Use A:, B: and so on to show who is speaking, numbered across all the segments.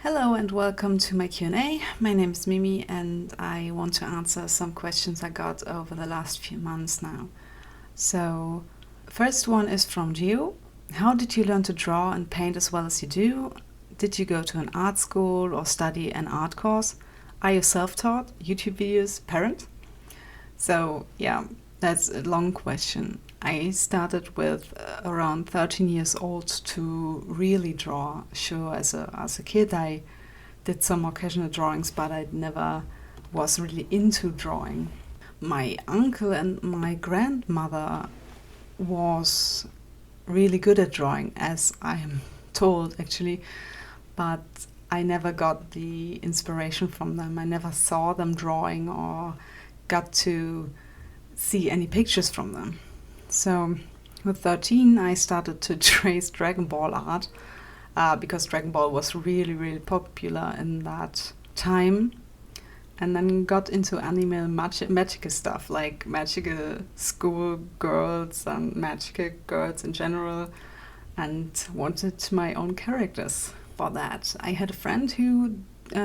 A: Hello and welcome to my Q&A. My name is Mimi and I want to answer some questions I got over the last few months now. So, first one is from Gio. How did you learn to draw and paint as well as you do? Did you go to an art school or study an art course? Are you self-taught, YouTube videos, parent? So, yeah, that's a long question. I started with around 13 years old to really draw. Sure, as a kid I did some occasional drawings, but I never was really into drawing. My uncle and my grandmother was really good at drawing, as I am told actually, but I never got the inspiration from them. I never saw them drawing or got to see any pictures from them. So with 13 I started to trace Dragon Ball art because Dragon Ball was really popular in that time, and then got into anime magical stuff like magical school girls and magical girls in general, and wanted my own characters for that. I had a friend who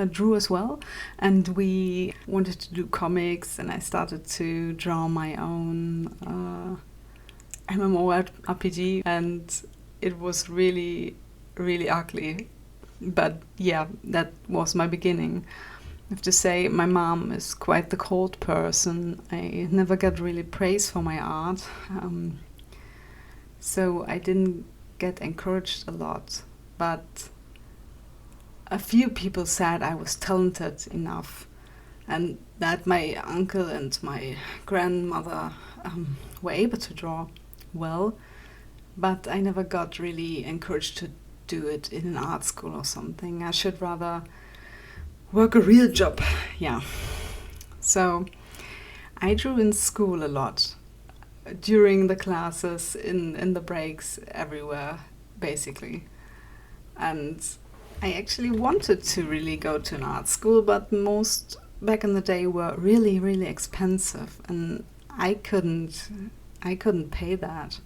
A: drew as well, and we wanted to do comics, and I started to draw my own MMORPG, and it was really ugly, but yeah, that was my beginning. I have to say my mom is quite the cold person. I never got really praise for my art, so I didn't get encouraged a lot, but a few people said I was talented enough, and that my uncle and my grandmother were able to draw well, but I never got really encouraged to do it in an art school or something. I should rather work a real job. Yeah. So I drew in school a lot, during the classes, in the breaks, everywhere basically. And I actually wanted to really go to an art school, but most back in the day were really expensive, and I couldn't pay that.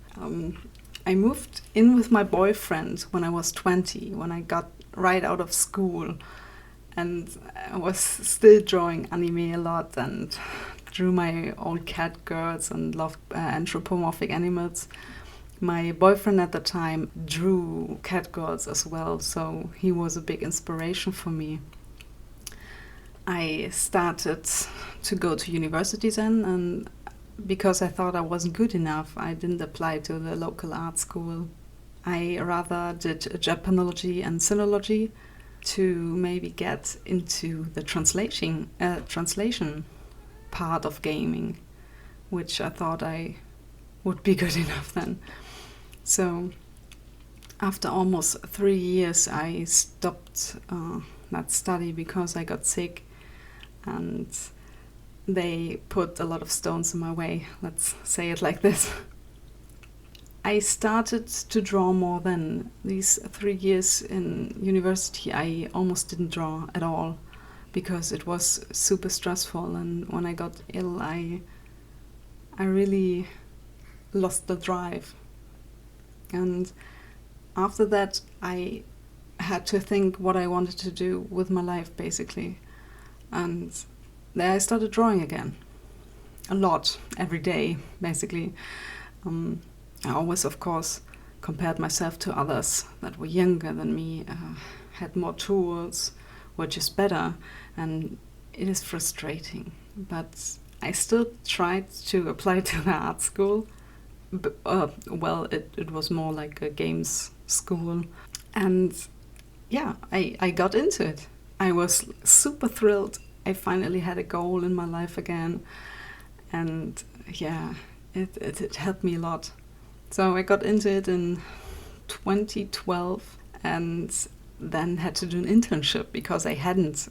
A: I moved in with my boyfriend when I was 20, when I got right out of school, and I was still drawing anime a lot and drew my own cat girls and loved anthropomorphic animals. My boyfriend at the time drew cat girls as well, so he was a big inspiration for me. I started to go to university then, and because I thought I wasn't good enough, I didn't apply to the local art school. I rather did Japanology and Sinology to maybe get into the translation part of gaming, which I thought I would be good enough then. So after almost 3 years I stopped that study because I got sick, and they put a lot of stones in my way, let's say it like this. I started to draw more then. These 3 years in university I almost didn't draw at all because it was super stressful, and when I got ill I really lost the drive. And after that I had to think what I wanted to do with my life basically, and there I started drawing again. A lot, every day, basically. I always, of course, compared myself to others that were younger than me, had more tools, were just better, and it is frustrating. But I still tried to apply to the art school. It was more like a games school. And yeah, I got into it. I was super thrilled. I finally had a goal in my life again, and yeah, it helped me a lot. So I got into it in 2012, and then had to do an internship because I hadn't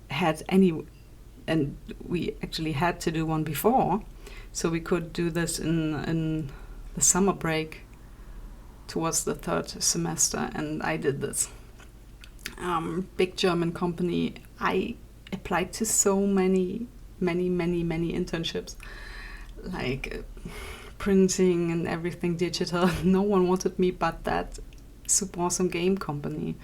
A: had any, and we actually had to do one before, so we could do this in the summer break towards the 3rd semester, and I did this. Big German company. I applied to so many internships, like printing and everything digital. No one wanted me but that super awesome game company.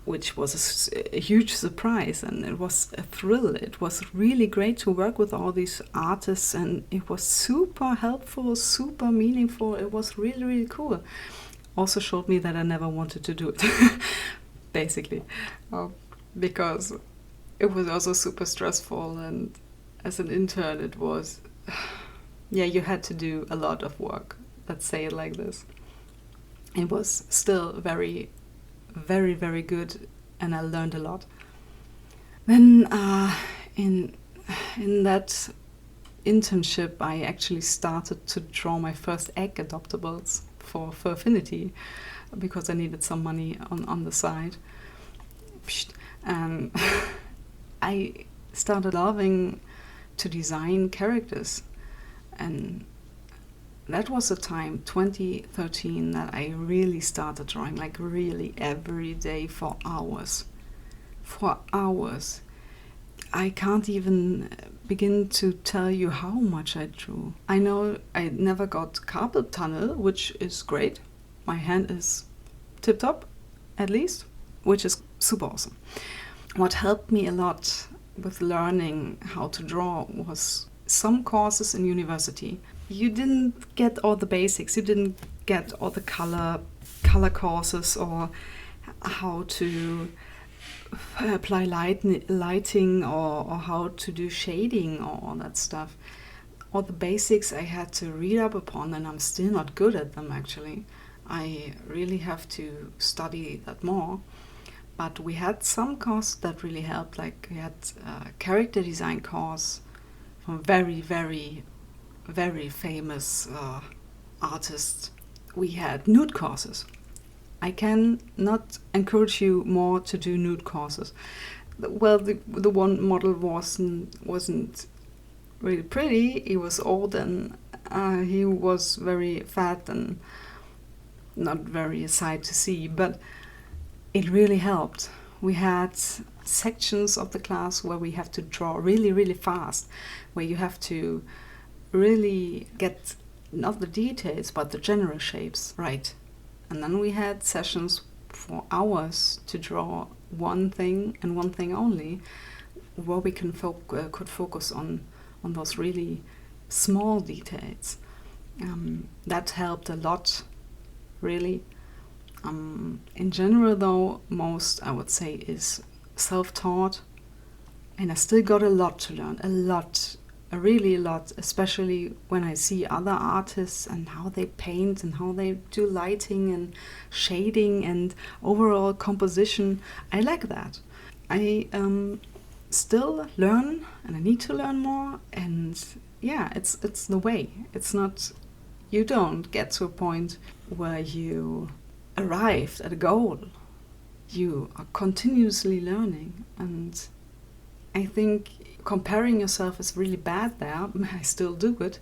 A: which was a huge surprise, and it was a thrill. It was really great to work with all these artists, and it was super helpful, super meaningful. It was really, really cool. Also showed me that I never wanted to do it, basically, because it was also super stressful, and as an intern it was, yeah, you had to do a lot of work, let's say it like this. It was still very, very, very good, and I learned a lot. Then in that internship, I actually started to draw my first egg adoptables for Affinity, because I needed some money on the side. And I started loving to design characters, and that was the time, 2013, that I really started drawing, like really every day for hours. For hours. I can't even begin to tell you how much I drew. I know I never got carpal tunnel, which is great. My hand is tip-top, at least, which is super awesome. What helped me a lot with learning how to draw was some courses in university. You didn't get all the basics. You didn't get all the color courses, or how to apply lighting, or how to do shading, or all that stuff. All the basics I had to read up upon, and I'm still not good at them, actually. I really have to study that more. But we had some courses that really helped, like we had a character design course from very, very, very famous artists. We had nude courses. I can not encourage you more to do nude courses. Well, the one model wasn't really pretty. He was old, and he was very fat and not very a sight to see, but it really helped. We had sections of the class where we have to draw really, really fast, where you have to really get not the details but the general shapes right. And then we had sessions for hours to draw one thing and one thing only, where we could focus on those really small details. That helped a lot, really. In general, though, most, I would say, is self-taught, and I still got a lot to learn, really a lot, especially when I see other artists and how they paint and how they do lighting and shading and overall composition. I like that. I still learn, and I need to learn more, and yeah, it's the way. It's not, you don't get to a point where you arrived at a goal. You are continuously learning, and I think comparing yourself is really bad there. I still do it,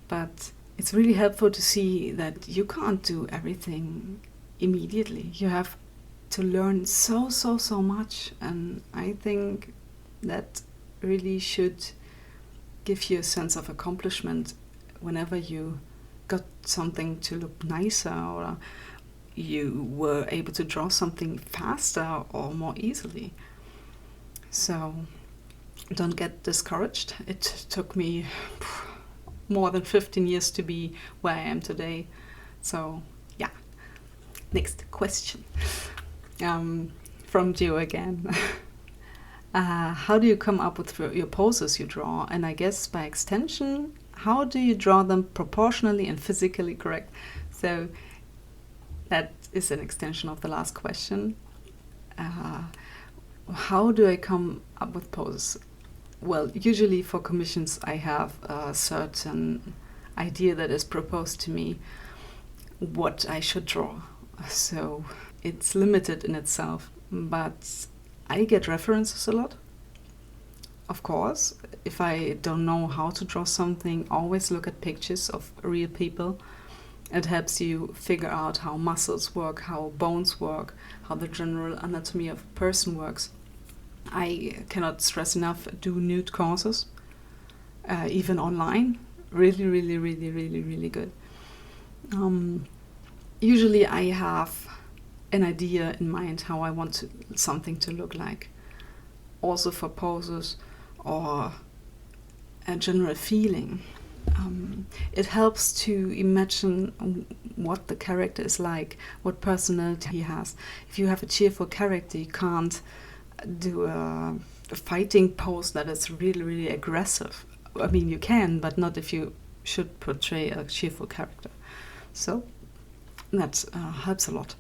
A: but it's really helpful to see that you can't do everything immediately. You have to learn so much, and I think that really should give you a sense of accomplishment whenever you got something to look nicer, or you were able to draw something faster or more easily. So don't get discouraged. It took me more than 15 years to be where I am today. So yeah. Next question. From Gio again. How do you come up with your poses you draw? And I guess by extension, how do you draw them proportionally and physically correct? So that is an extension of the last question. How do I come up with poses? Well, usually for commissions I have a certain idea that is proposed to me what I should draw. So it's limited in itself, but I get references a lot. Of course, if I don't know how to draw something, always look at pictures of real people. It helps you figure out how muscles work, how bones work, how the general anatomy of a person works. I cannot stress enough, do nude courses, even online. Really, really, really, really, really good. Usually I have an idea in mind how I want something to look like. Also for poses or a general feeling. It helps to imagine what the character is like, what personality he has. If you have a cheerful character, you can't do a fighting pose that is really, really aggressive. I mean, you can, but not if you should portray a cheerful character. So that helps a lot.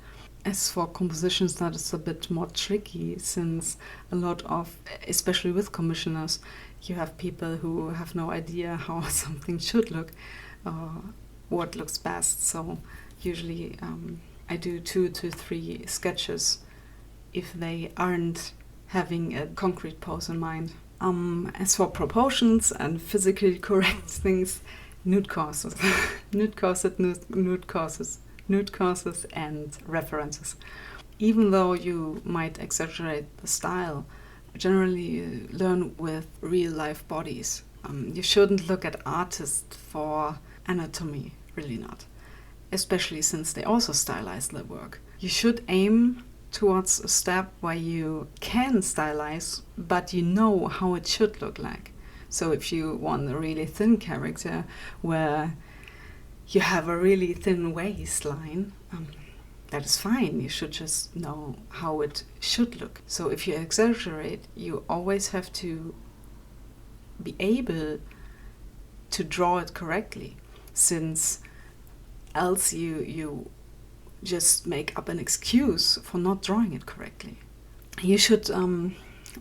A: As for compositions, that is a bit more tricky, since a lot of, especially with commissioners, you have people who have no idea how something should look, what looks best. So usually I do 2 to 3 sketches if they aren't having a concrete pose in mind. As for proportions and physically correct things, nude courses, nude courses and references. Even though you might exaggerate the style, generally learn with real life bodies. You shouldn't look at artists for anatomy, really not. Especially since they also stylize their work. You should aim towards a step where you can stylize, but you know how it should look like. So if you want a really thin character where you have a really thin waistline, that is fine. You should just know how it should look. So if you exaggerate, you always have to be able to draw it correctly, since else you just make up an excuse for not drawing it correctly. You should,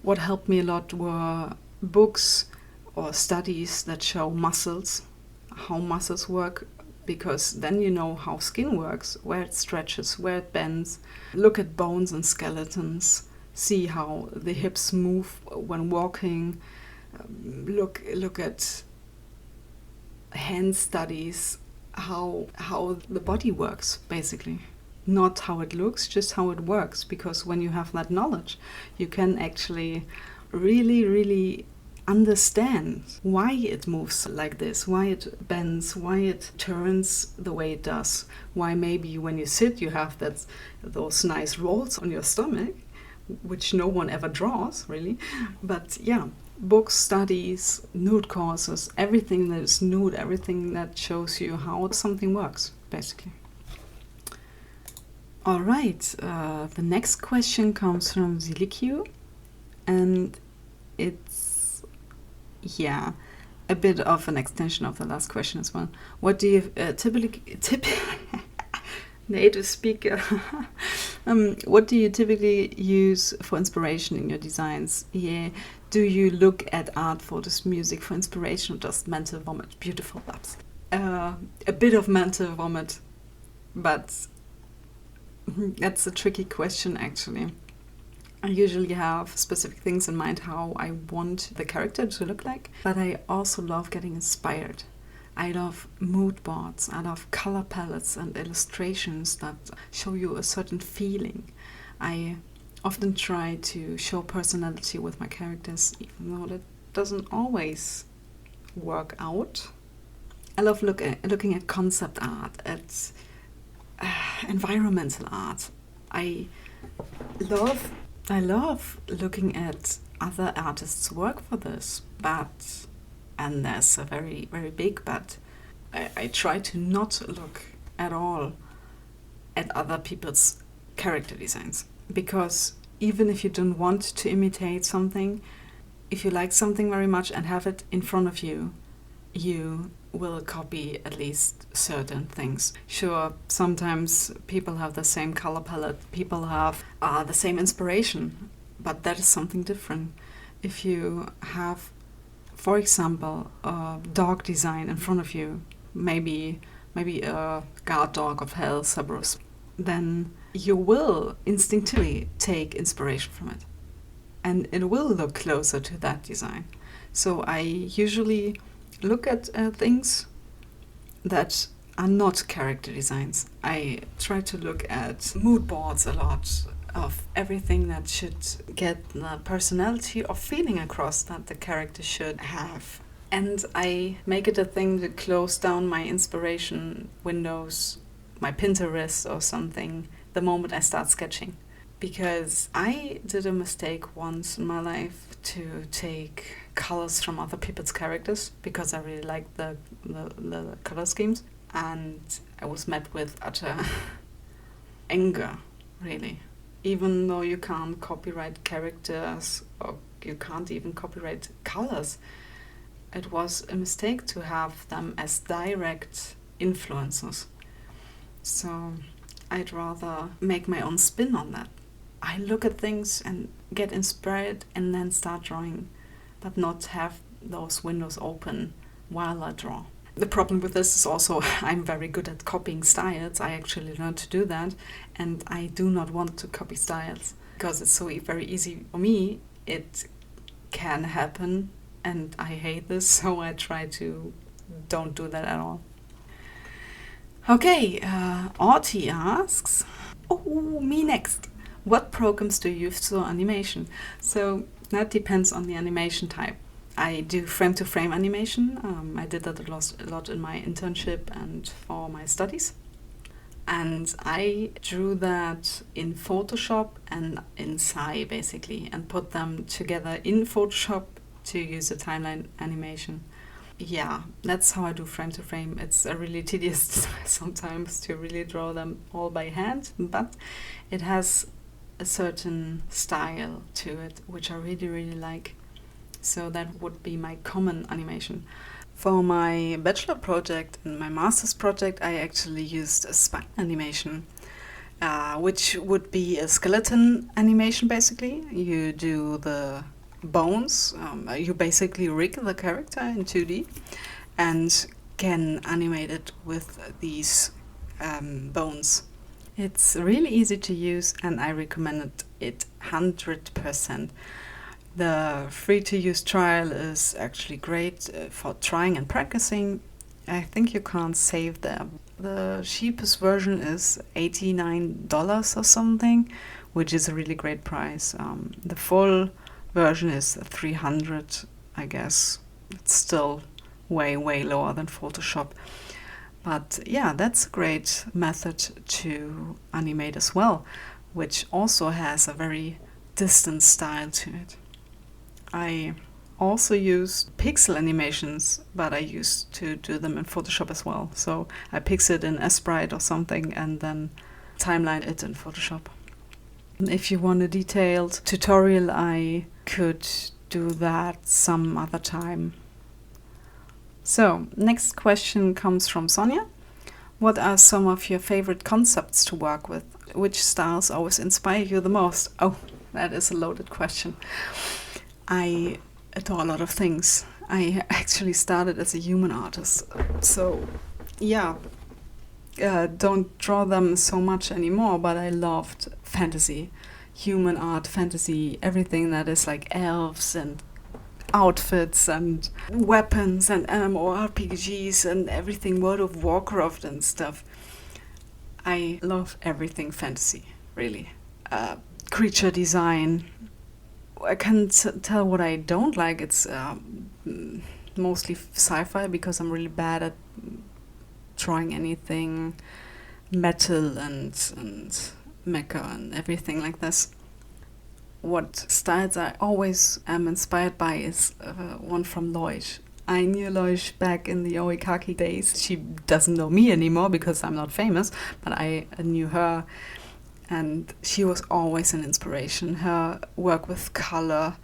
A: what helped me a lot were books or studies that show muscles, how muscles work, because then you know how skin works, where it stretches, where it bends. Look at bones and skeletons, see how the hips move when walking. Look at hand studies, how the body works, basically. Not how it looks, just how it works, because when you have that knowledge, you can actually really, really understand why it moves like this, why it bends, why it turns the way it does, why maybe when you sit you have those nice rolls on your stomach, which no one ever draws, really. But yeah, books, studies, nude courses, everything that is nude, everything that shows you how something works, basically. All right, the next question comes from Zilikiu, and it's, yeah, a bit of an extension of the last question as well. What do you native speaker. What do you typically use for inspiration in your designs? Yeah, do you look at art, photos, music for inspiration, or just mental vomit? Beautiful labs. A bit of mental vomit, but that's a tricky question, actually. I usually have specific things in mind how I want the character to look like, but I also love getting inspired. I love mood boards, I love color palettes and illustrations that show you a certain feeling. I often try to show personality with my characters, even though that doesn't always work out. I love looking at concept art, at environmental art. I love looking at other artists' work for this, but, and there's a very, very big but, I try to not look at all at other people's character designs. Because even if you don't want to imitate something, if you like something very much and have it in front of you, you will copy at least certain things. Sure, sometimes people have the same color palette, people have the same inspiration, but that is something different. If you have, for example, a dog design in front of you, maybe a guard dog of hell, Cerberus, then you will instinctively take inspiration from it. And it will look closer to that design. So I usually look at things that are not character designs. I try to look at mood boards a lot, of everything that should get the personality or feeling across that the character should have. And I make it a thing to close down my inspiration windows, my Pinterest or something, the moment I start sketching. Because I did a mistake once in my life to take colors from other people's characters because I really liked the color schemes, and I was met with utter anger, really. Even though you can't copyright characters or you can't even copyright colors, it was a mistake to have them as direct influences. So I'd rather make my own spin on that. I look at things and get inspired and then start drawing, but not have those windows open while I draw. The problem with this is also I'm very good at copying styles. I actually learned to do that, and I do not want to copy styles because it's so very easy for me. It can happen, and I hate this, so I try to don't do that at all. Okay, Artie asks, oh, me next. What programs do you use for animation? So that depends on the animation type. I do frame-to-frame animation. I did that a lot in my internship and for my studies. And I drew that in Photoshop and in Sai, basically, and put them together in Photoshop to use a timeline animation. Yeah, that's how I do frame-to-frame. It's a really tedious sometimes to really draw them all by hand, but it has a certain style to it, which I really, really like. So that would be my common animation. For my bachelor project and my master's project, I actually used a spine animation, which would be a skeleton animation, basically. You do the bones, you basically rig the character in 2D and can animate it with these bones. It's really easy to use, and I recommend it 100%. The free-to-use trial is actually great for trying and practicing. I think you can't save there. The cheapest version is $89 or something, which is a really great price. The full version is $300, I guess. It's still way, way lower than Photoshop. But yeah, that's a great method to animate as well, which also has a very distant style to it. I also use pixel animations, but I used to do them in Photoshop as well. So I pixeled in Sprite or something and then timeline it in Photoshop. If you want a detailed tutorial, I could do that some other time. So, next question comes from Sonia. What are some of your favorite concepts to work with? Which styles always inspire you the most? Oh, that is a loaded question. I adore a lot of things. I actually started as a human artist. So, yeah, don't draw them so much anymore, but I loved fantasy, human art, fantasy, everything that is like elves and outfits and weapons and MMORPGs and everything, World of Warcraft and stuff. I love everything fantasy, really. Creature design. I can't tell what I don't like. It's mostly sci-fi because I'm really bad at drawing anything metal and mecha and everything like this. What styles I always am inspired by is one from Loish. I knew Loish back in the Oikaki days. She doesn't know me anymore because I'm not famous, but I knew her, and she was always an inspiration. Her work with color,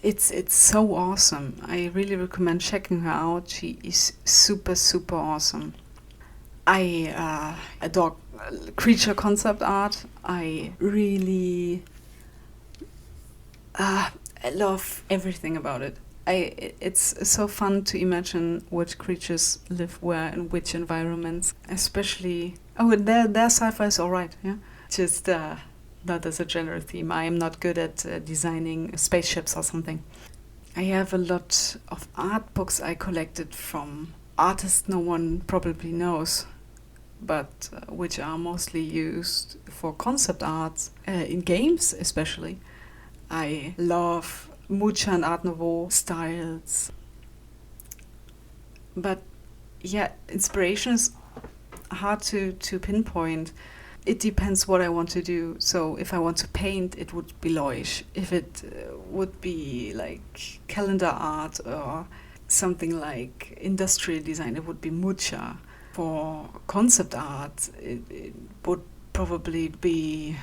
A: it's so awesome. I really recommend checking her out. She is super, super awesome. I adore creature concept art. I really I love everything about it. It's so fun to imagine which creatures live where in which environments, especially their sci-fi is alright, yeah. Just not as a general theme. I am not good at designing spaceships or something. I have a lot of art books I collected from artists no one probably knows, but which are mostly used for concept art in games especially. I love Mucha and Art Nouveau styles. But yeah, inspiration is hard to pinpoint. It depends what I want to do. So if I want to paint, it would be Loish. If it would be like calendar art or something like industrial design, it would be Mucha. For concept art, it would probably be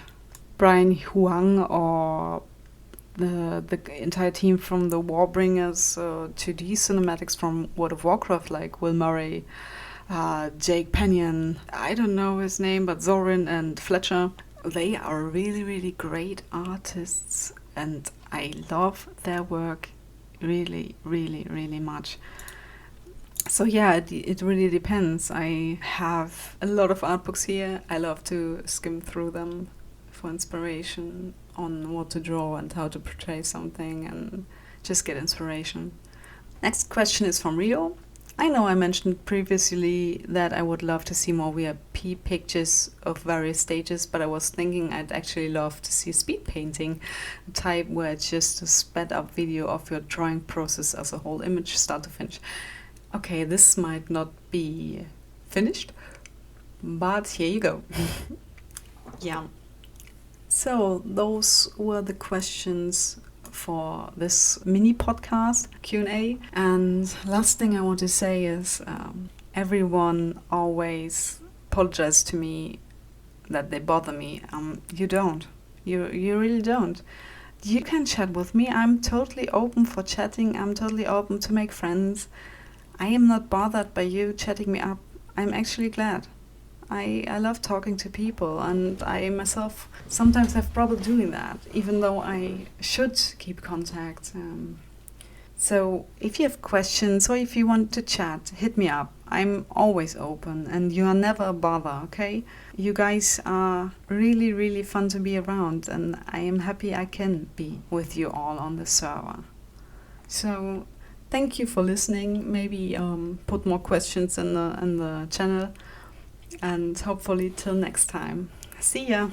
A: Brian Huang or the entire team from the Warbringers, 2D cinematics from World of Warcraft, like Will Murray, Jake Pennion, I don't know his name, but Zorin and Fletcher. They are really, really great artists, and I love their work really, really, really much. So yeah, it really depends. I have a lot of art books here. I love to skim through them for inspiration on what to draw and how to portray something, and just get inspiration. Next question is from Rio. I know I mentioned previously that I would love to see more VIP pictures of various stages, but I was thinking I'd actually love to see speed painting, a type where it's just a sped up video of your drawing process as a whole image, start to finish. Okay, this might not be finished, but here you go. Yeah. So those were the questions for this mini podcast Q&A. And last thing I want to say is everyone always apologizes to me that they bother me. You don't. You really don't. You can chat with me. I'm totally open for chatting. I'm totally open to make friends. I am not bothered by you chatting me up. I'm actually glad. I love talking to people, and I myself sometimes have trouble doing that, even though I should keep contact. So if you have questions or if you want to chat, hit me up. I'm always open, and you are never a bother, okay? You guys are really, really fun to be around, and I am happy I can be with you all on the server. So thank you for listening. Maybe put more questions in the channel. And hopefully till next time. See ya!